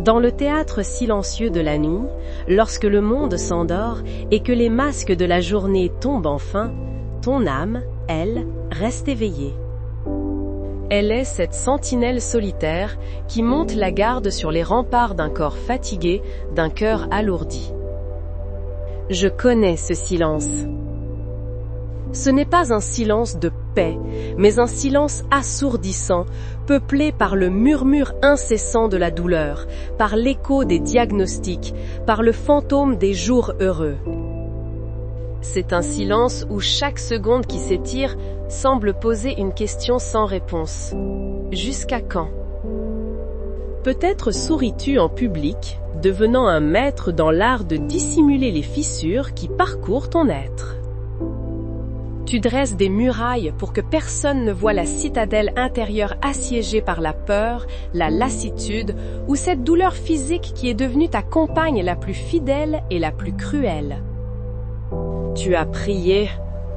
Dans le théâtre silencieux de la nuit, lorsque le monde s'endort et que les masques de la journée tombent enfin, ton âme, elle, reste éveillée. Elle est cette sentinelle solitaire qui monte la garde sur les remparts d'un corps fatigué, d'un cœur alourdi. Je connais ce silence. Ce n'est pas un silence de paix, mais un silence assourdissant, peuplé par le murmure incessant de la douleur, par l'écho des diagnostics, par le fantôme des jours heureux. C'est un silence où chaque seconde qui s'étire semble poser une question sans réponse. Jusqu'à quand? Peut-être souris-tu en public, devenant un maître dans l'art de dissimuler les fissures qui parcourent ton être. Tu dresses des murailles pour que personne ne voie la citadelle intérieure assiégée par la peur, la lassitude ou cette douleur physique qui est devenue ta compagne la plus fidèle et la plus cruelle. Tu as prié,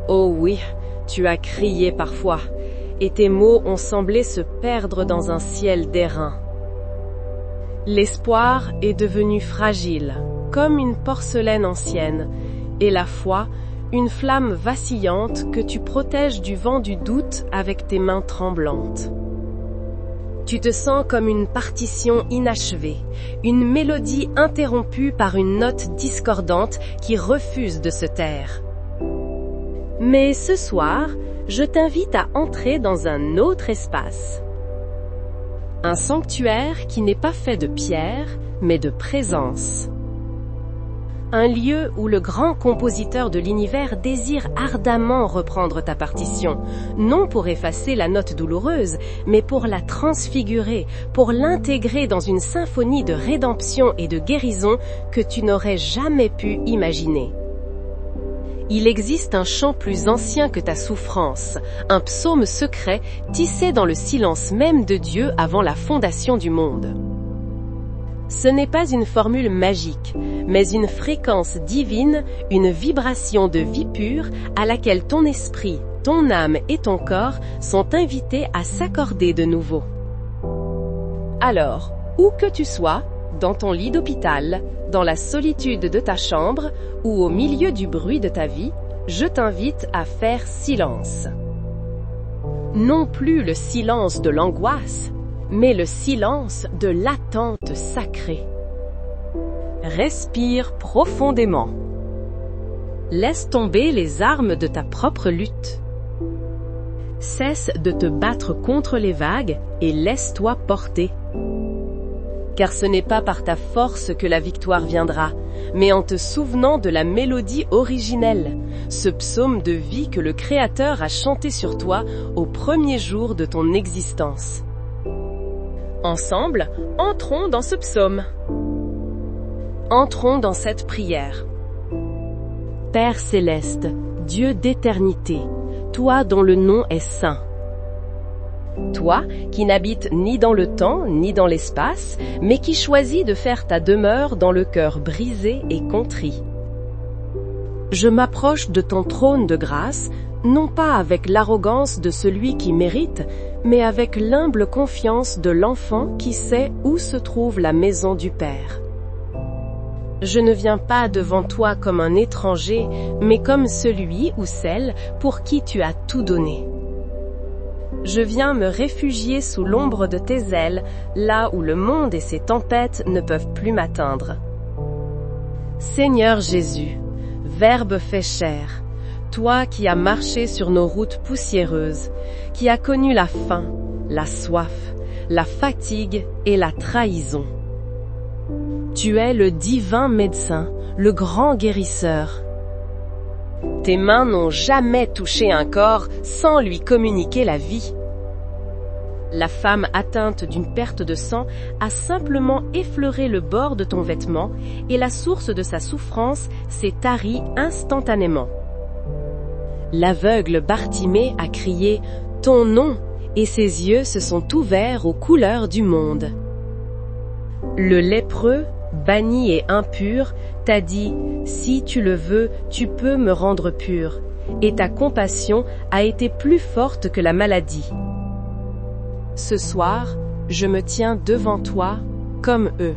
oh oui, tu as crié parfois, et tes mots ont semblé se perdre dans un ciel d'airain. L'espoir est devenu fragile, comme une porcelaine ancienne, et la foi, une flamme vacillante que tu protèges du vent du doute avec tes mains tremblantes. Tu te sens comme une partition inachevée, une mélodie interrompue par une note discordante qui refuse de se taire. Mais ce soir, je t'invite à entrer dans un autre espace. Un sanctuaire qui n'est pas fait de pierre, mais de présence. Un lieu où le grand compositeur de l'univers désire ardemment reprendre ta partition, non pour effacer la note douloureuse, mais pour la transfigurer, pour l'intégrer dans une symphonie de rédemption et de guérison que tu n'aurais jamais pu imaginer. Il existe un chant plus ancien que ta souffrance, un psaume secret tissé dans le silence même de Dieu avant la fondation du monde. Ce n'est pas une formule magique, mais une fréquence divine, une vibration de vie pure à laquelle ton esprit, ton âme et ton corps sont invités à s'accorder de nouveau. Alors, où que tu sois, dans ton lit d'hôpital, dans la solitude de ta chambre ou au milieu du bruit de ta vie, je t'invite à faire silence. Non plus le silence de l'angoisse, mais le silence de l'attente sacrée. Respire profondément. Laisse tomber les armes de ta propre lutte. Cesse de te battre contre les vagues et laisse-toi porter. Car ce n'est pas par ta force que la victoire viendra, mais en te souvenant de la mélodie originelle, ce psaume de vie que le Créateur a chanté sur toi au premier jour de ton existence. Ensemble, entrons dans ce psaume. Entrons dans cette prière. Père céleste, Dieu d'éternité, toi dont le nom est saint. Toi qui n'habites ni dans le temps ni dans l'espace, mais qui choisis de faire ta demeure dans le cœur brisé et contrit. Je m'approche de ton trône de grâce, non pas avec l'arrogance de celui qui mérite, mais avec l'humble confiance de l'enfant qui sait où se trouve la maison du Père. Je ne viens pas devant toi comme un étranger, mais comme celui ou celle pour qui tu as tout donné. Je viens me réfugier sous l'ombre de tes ailes, là où le monde et ses tempêtes ne peuvent plus m'atteindre. Seigneur Jésus, Verbe fait chair, toi qui as marché sur nos routes poussiéreuses, qui as connu la faim, la soif, la fatigue et la trahison. Tu es le divin médecin, le grand guérisseur. Tes mains n'ont jamais touché un corps sans lui communiquer la vie. La femme atteinte d'une perte de sang a simplement effleuré le bord de ton vêtement et la source de sa souffrance s'est tarie instantanément. L'aveugle Bartimée a crié « Ton nom » et ses yeux se sont ouverts aux couleurs du monde. Le lépreux, banni et impur, t'a dit « Si tu le veux, tu peux me rendre pur » et ta compassion a été plus forte que la maladie. Ce soir, je me tiens devant toi comme eux.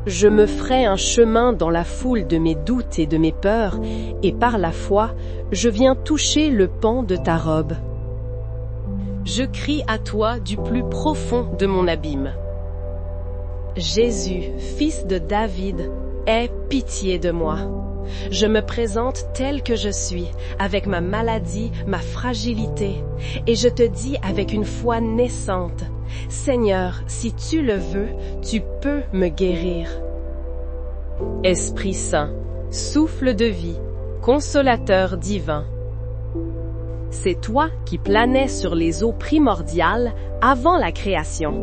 Je me ferai un chemin dans la foule de mes doutes et de mes peurs, et par la foi, je viens toucher le pan de ta robe. Je crie à toi du plus profond de mon abîme. Jésus, fils de David, aie pitié de moi. Je me présente tel que je suis, avec ma maladie, ma fragilité, et je te dis avec une foi naissante, Seigneur, si tu le veux, tu peux me guérir. Esprit Saint, souffle de vie, consolateur divin. C'est toi qui planais sur les eaux primordiales avant la création.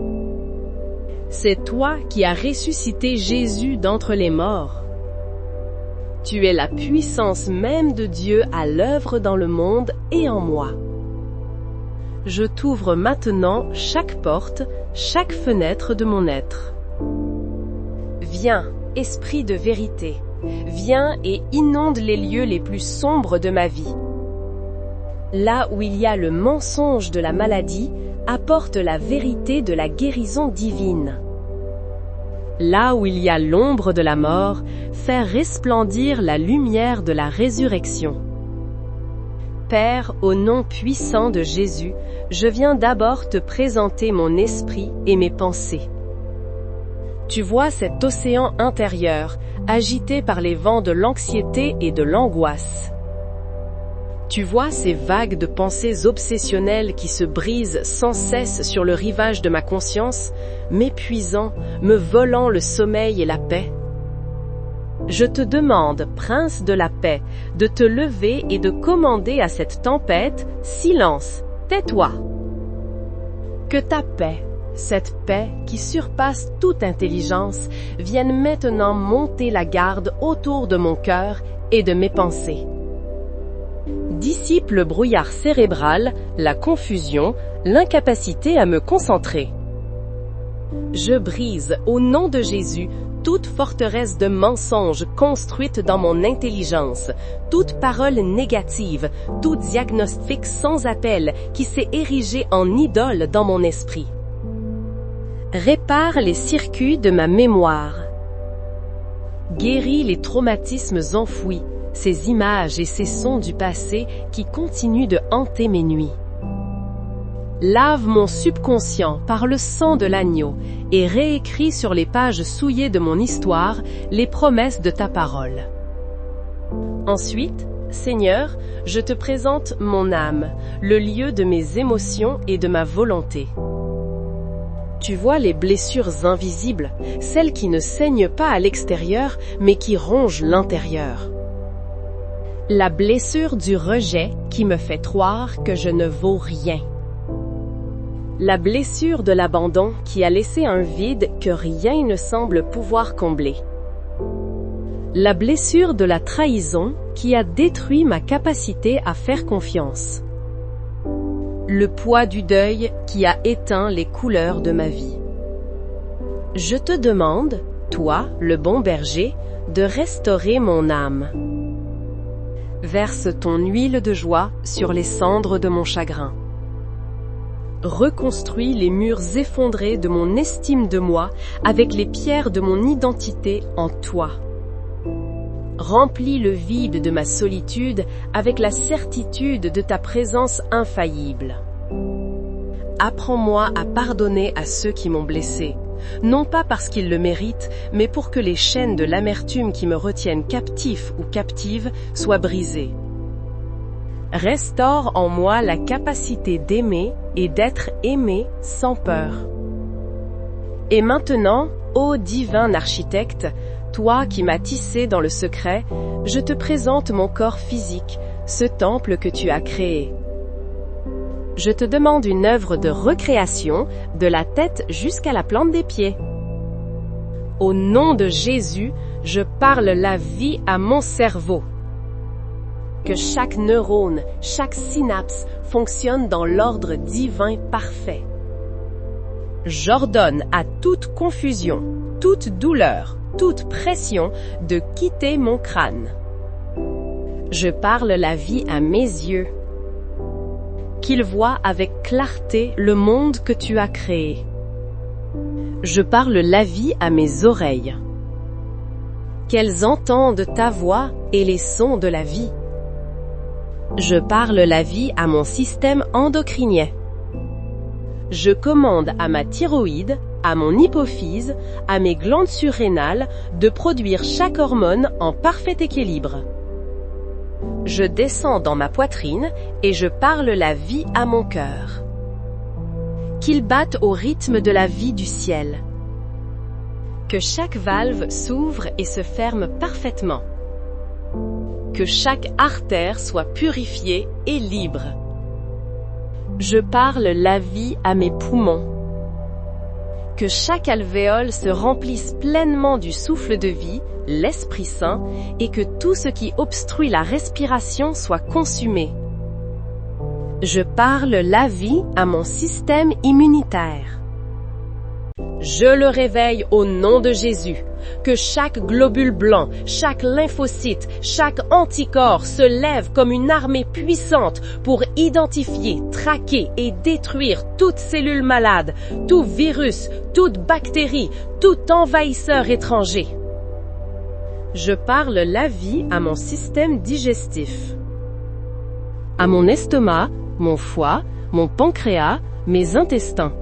C'est toi qui as ressuscité Jésus d'entre les morts. Tu es la puissance même de Dieu à l'œuvre dans le monde et en moi. Je t'ouvre maintenant chaque porte, chaque fenêtre de mon être. Viens, Esprit de vérité, viens et inonde les lieux les plus sombres de ma vie. Là où il y a le mensonge de la maladie, apporte la vérité de la guérison divine. Là où il y a l'ombre de la mort, fais resplendir la lumière de la résurrection. Père, au nom puissant de Jésus, je viens d'abord te présenter mon esprit et mes pensées. Tu vois cet océan intérieur, agité par les vents de l'anxiété et de l'angoisse. Tu vois ces vagues de pensées obsessionnelles qui se brisent sans cesse sur le rivage de ma conscience, m'épuisant, me volant le sommeil et la paix. Je te demande, Prince de la paix, de te lever et de commander à cette tempête, silence, tais-toi. Que ta paix, cette paix qui surpasse toute intelligence, vienne maintenant monter la garde autour de mon cœur et de mes pensées. Dissipe le brouillard cérébral, la confusion, l'incapacité à me concentrer. Je brise, au nom de Jésus, toute forteresse de mensonges construite dans mon intelligence, toute parole négative, tout diagnostic sans appel qui s'est érigé en idole dans mon esprit. Répare les circuits de ma mémoire. Guéris les traumatismes enfouis, ces images et ces sons du passé qui continuent de hanter mes nuits. Lave mon subconscient par le sang de l'agneau et réécris sur les pages souillées de mon histoire les promesses de ta parole. Ensuite, Seigneur, je te présente mon âme, le lieu de mes émotions et de ma volonté. Tu vois les blessures invisibles, celles qui ne saignent pas à l'extérieur mais qui rongent l'intérieur. La blessure du rejet qui me fait croire que je ne vaux rien. La blessure de l'abandon qui a laissé un vide que rien ne semble pouvoir combler. La blessure de la trahison qui a détruit ma capacité à faire confiance. Le poids du deuil qui a éteint les couleurs de ma vie. Je te demande, toi, le bon berger, de restaurer mon âme. Verse ton huile de joie sur les cendres de mon chagrin. Reconstruis les murs effondrés de mon estime de moi avec les pierres de mon identité en toi. Remplis le vide de ma solitude avec la certitude de ta présence infaillible. Apprends-moi à pardonner à ceux qui m'ont blessé, non pas parce qu'ils le méritent, mais pour que les chaînes de l'amertume qui me retiennent captif ou captive soient brisées. Restaure en moi la capacité d'aimer et d'être aimé sans peur. Et maintenant, ô divin architecte, toi qui m'as tissé dans le secret, je te présente mon corps physique, ce temple que tu as créé. Je te demande une œuvre de recréation, de la tête jusqu'à la plante des pieds. Au nom de Jésus, je parle la vie à mon cerveau. Que chaque neurone, chaque synapse fonctionne dans l'ordre divin parfait. J'ordonne à toute confusion, toute douleur, toute pression de quitter mon crâne. Je parle la vie à mes yeux. Qu'ils voient avec clarté le monde que tu as créé. Je parle la vie à mes oreilles. qu'elles entendent ta voix et les sons de la vie. Je parle la vie à mon système endocrinien. Je commande à ma thyroïde, à mon hypophyse, à mes glandes surrénales de produire chaque hormone en parfait équilibre. Je descends dans ma poitrine et je parle la vie à mon cœur. Qu'il batte au rythme de la vie du ciel. Que chaque valve s'ouvre et se ferme parfaitement. Que chaque artère soit purifiée et libre. Je parle la vie à mes poumons. Que chaque alvéole se remplisse pleinement du souffle de vie, l'Esprit Saint, et que tout ce qui obstrue la respiration soit consumé. Je parle la vie à mon système immunitaire. Je le réveille au nom de Jésus. Que chaque globule blanc, chaque lymphocyte, chaque anticorps se lève comme une armée puissante pour identifier, traquer et détruire toute cellule malade, tout virus, toute bactérie, tout envahisseur étranger. Je parle la vie à mon système digestif. À mon estomac, mon foie, mon pancréas, mes intestins.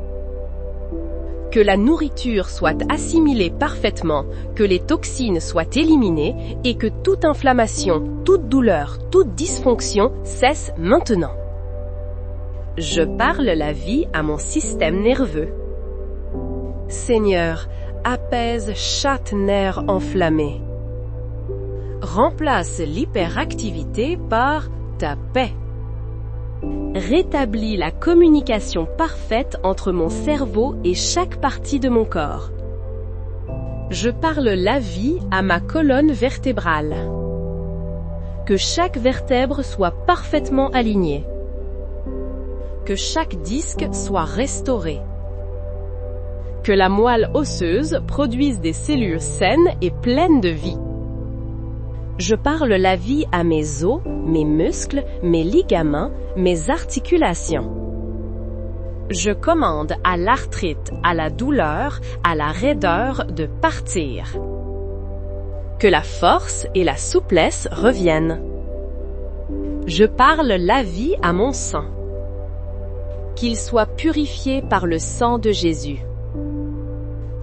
Que la nourriture soit assimilée parfaitement, que les toxines soient éliminées et que toute inflammation, toute douleur, toute dysfonction cesse maintenant. Je parle la vie à mon système nerveux. Seigneur, apaise chaque nerf enflammé. Remplace l'hyperactivité par ta paix. Rétablis la communication parfaite entre mon cerveau et chaque partie de mon corps. Je parle la vie à ma colonne vertébrale. Que chaque vertèbre soit parfaitement alignée. Que chaque disque soit restauré. Que la moelle osseuse produise des cellules saines et pleines de vie. Je parle la vie à mes os, mes muscles, mes ligaments, mes articulations. Je commande à l'arthrite, à la douleur, à la raideur de partir. Que la force et la souplesse reviennent. Je parle la vie à mon sang. Qu'il soit purifié par le sang de Jésus.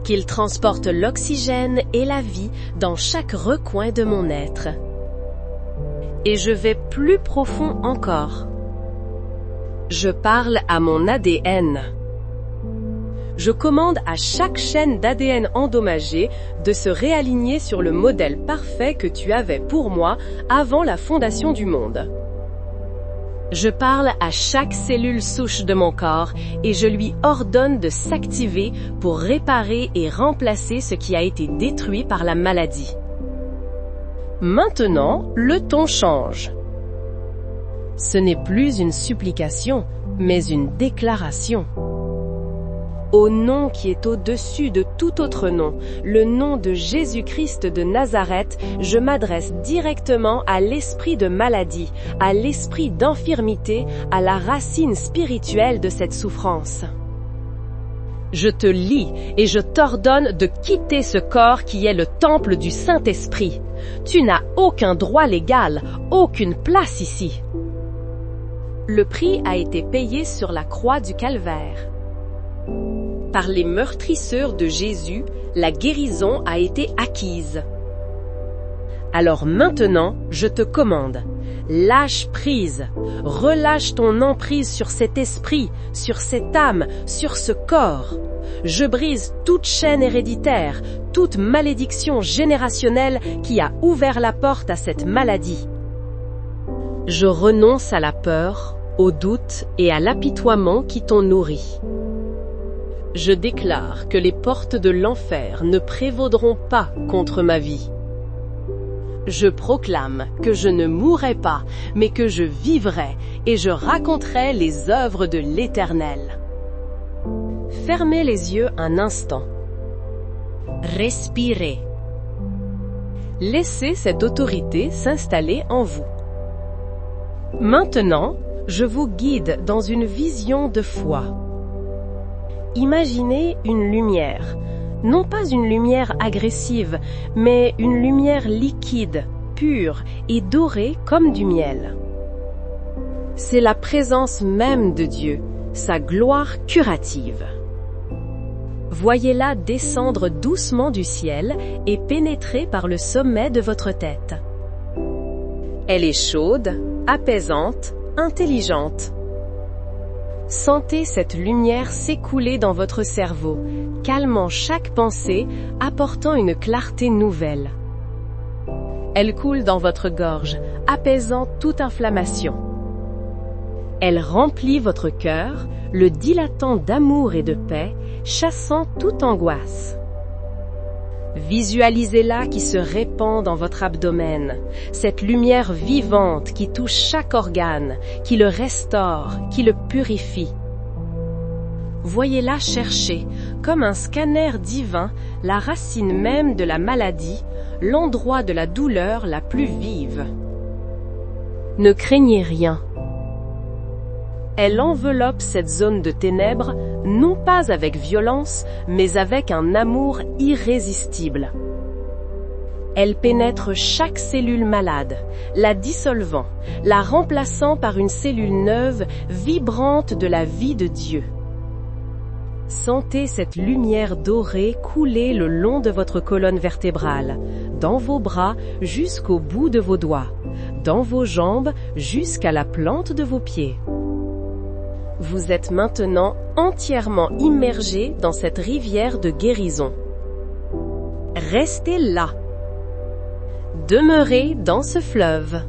Qu'il transporte l'oxygène et la vie dans chaque recoin de mon être. Et je vais plus profond encore. Je parle à mon ADN. Je commande à chaque chaîne d'ADN endommagée de se réaligner sur le modèle parfait que tu avais pour moi avant la fondation du monde. Je parle à chaque cellule souche de mon corps et je lui ordonne de s'activer pour réparer et remplacer ce qui a été détruit par la maladie. Maintenant, le ton change. Ce n'est plus une supplication, mais une déclaration. Au nom qui est au-dessus de tout autre nom, le nom de Jésus-Christ de Nazareth, je m'adresse directement à l'esprit de maladie, à l'esprit d'infirmité, à la racine spirituelle de cette souffrance. Je te lie et je t'ordonne de quitter ce corps qui est le temple du Saint-Esprit. Tu n'as aucun droit légal, aucune place ici. Le prix a été payé sur la croix du Calvaire. Par les meurtrissures de Jésus, la guérison a été acquise. Alors maintenant, je te commande, lâche prise, relâche ton emprise sur cet esprit, sur cette âme, sur ce corps. Je brise toute chaîne héréditaire, toute malédiction générationnelle qui a ouvert la porte à cette maladie. Je renonce à la peur, au doute et à l'apitoiement qui t'ont nourri. Je déclare que les portes de l'enfer ne prévaudront pas contre ma vie. Je proclame que je ne mourrai pas, mais que je vivrai et je raconterai les œuvres de l'Éternel. Fermez les yeux un instant. Respirez. Laissez cette autorité s'installer en vous. Maintenant, je vous guide dans une vision de foi. Imaginez une lumière, Non pas une lumière agressive, mais une lumière liquide, pure et dorée comme du miel. C'est la présence même de Dieu, sa gloire curative. Voyez-la descendre doucement du ciel et pénétrer par le sommet de votre tête. Elle est chaude, apaisante, intelligente. Sentez cette lumière s'écouler dans votre cerveau, calmant chaque pensée, apportant une clarté nouvelle. Elle coule dans votre gorge, apaisant toute inflammation. Elle remplit votre cœur, le dilatant d'amour et de paix, chassant toute angoisse. Visualisez-la qui se répand dans votre abdomen, cette lumière vivante qui touche chaque organe, qui le restaure, qui le purifie. Voyez-la chercher, comme un scanner divin, la racine même de la maladie, l'endroit de la douleur la plus vive. Ne craignez rien. Elle enveloppe cette zone de ténèbres, non pas avec violence, mais avec un amour irrésistible. Elle pénètre chaque cellule malade, la dissolvant, la remplaçant par une cellule neuve, vibrante de la vie de Dieu. Sentez cette lumière dorée couler le long de votre colonne vertébrale, dans vos bras jusqu'au bout de vos doigts, dans vos jambes jusqu'à la plante de vos pieds. Vous êtes maintenant entièrement immergé dans cette rivière de guérison. Restez là. Demeurez dans ce fleuve.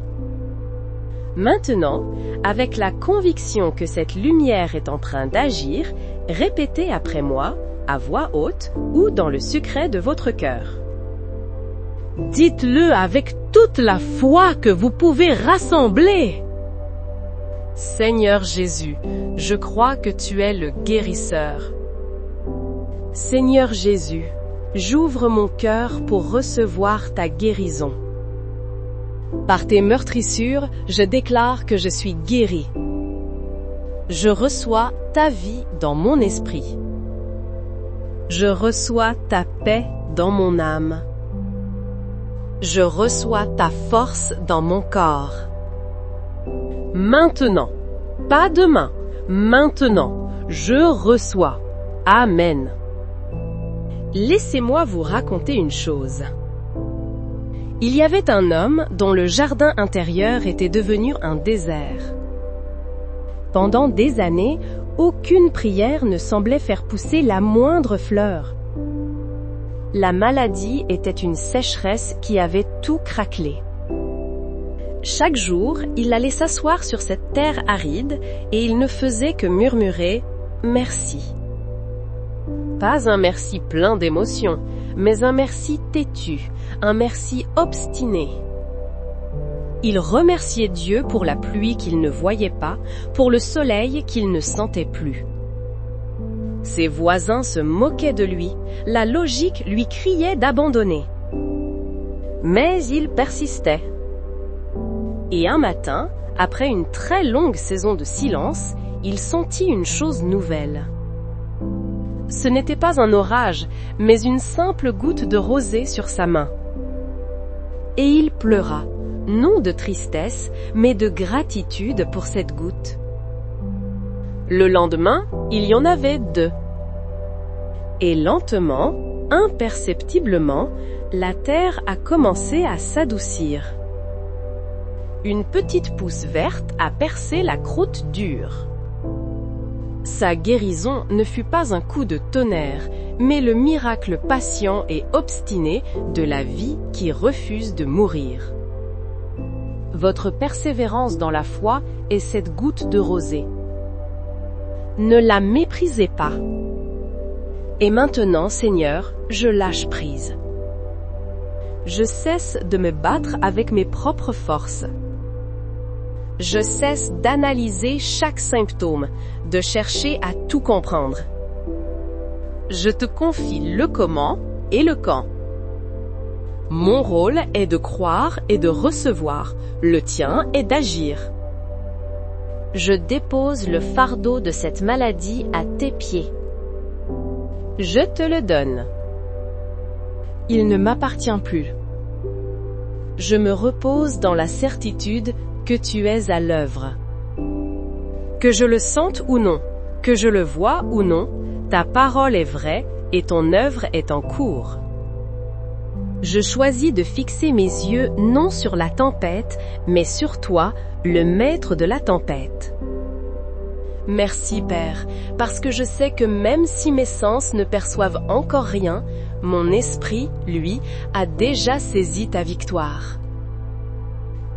Maintenant, avec la conviction que cette lumière est en train d'agir, répétez après moi, à voix haute ou dans le secret de votre cœur. Dites-le avec toute la foi que vous pouvez rassembler. Seigneur Jésus, je crois que tu es le guérisseur. Seigneur Jésus, j'ouvre mon cœur pour recevoir ta guérison. Par tes meurtrissures, je déclare que je suis guéri. Je reçois ta vie dans mon esprit. Je reçois ta paix dans mon âme. Je reçois ta force dans mon corps. Maintenant, pas demain, maintenant, je reçois. Amen. Laissez-moi vous raconter une chose. Il y avait un homme dont le jardin intérieur était devenu un désert. Pendant des années, aucune prière ne semblait faire pousser la moindre fleur. La maladie était une sécheresse qui avait tout craquelé. Chaque jour, il allait s'asseoir sur cette terre aride et il ne faisait que murmurer « merci ». Pas un merci plein d'émotions, mais un merci têtu, un merci obstiné. Il remerciait Dieu pour la pluie qu'il ne voyait pas, pour le soleil qu'il ne sentait plus. Ses voisins se moquaient de lui, la logique lui criait d'abandonner. Mais il persistait. Et un matin, après une très longue saison de silence, il sentit une chose nouvelle. Ce n'était pas un orage, mais une simple goutte de rosée sur sa main. Et il pleura, non de tristesse, mais de gratitude pour cette goutte. Le lendemain, il y en avait 2. Et lentement, imperceptiblement, la terre a commencé à s'adoucir. Une petite pousse verte a percé la croûte dure. Sa guérison ne fut pas un coup de tonnerre, mais le miracle patient et obstiné de la vie qui refuse de mourir. Votre persévérance dans la foi est cette goutte de rosée. Ne la méprisez pas. Et maintenant, Seigneur, je lâche prise. Je cesse de me battre avec mes propres forces. Je cesse d'analyser chaque symptôme, de chercher à tout comprendre. Je te confie le comment et le quand. Mon rôle est de croire et de recevoir, le tien est d'agir. Je dépose le fardeau de cette maladie à tes pieds. Je te le donne. il ne m'appartient plus. Je me repose dans la certitude que tu es à l'œuvre. Que je le sente ou non, que je le vois ou non, ta parole est vraie et ton œuvre est en cours. Je choisis de fixer mes yeux non sur la tempête, mais sur toi, le maître de la tempête. Merci Père, parce que je sais que même si mes sens ne perçoivent encore rien, mon esprit, lui, a déjà saisi ta victoire.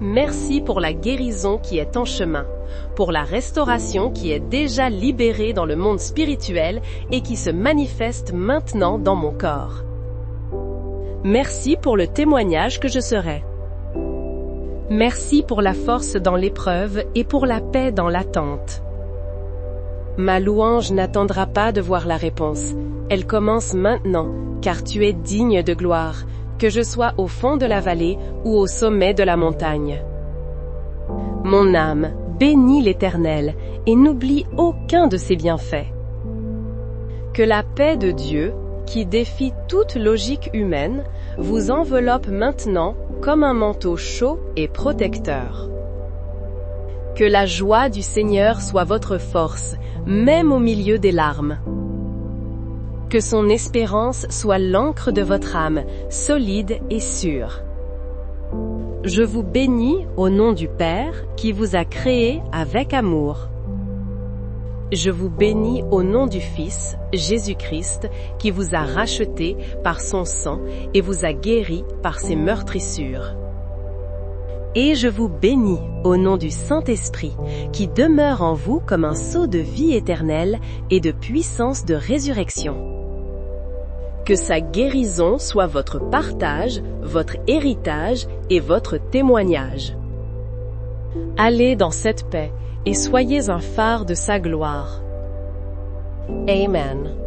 Merci pour la guérison qui est en chemin, pour la restauration qui est déjà libérée dans le monde spirituel et qui se manifeste maintenant dans mon corps. Merci pour le témoignage que je serai. Merci pour la force dans l'épreuve et pour la paix dans l'attente. Ma louange n'attendra pas de voir la réponse. Elle commence maintenant, car tu es digne de gloire, que je sois au fond de la vallée ou au sommet de la montagne. Mon âme, bénis l'Éternel et n'oublie aucun de ses bienfaits. Que la paix de Dieu, qui défie toute logique humaine, vous enveloppe maintenant comme un manteau chaud et protecteur. Que la joie du Seigneur soit votre force, même au milieu des larmes. Que son espérance soit l'encre de votre âme, solide et sûre. Je vous bénis au nom du Père qui vous a créé avec amour. Je vous bénis au nom du Fils, Jésus-Christ, qui vous a racheté par son sang et vous a guéri par ses meurtrissures. Et je vous bénis au nom du Saint-Esprit, qui demeure en vous comme un sceau de vie éternelle et de puissance de résurrection. Que sa guérison soit votre partage, votre héritage et votre témoignage. Allez dans cette paix et soyez un phare de sa gloire. Amen.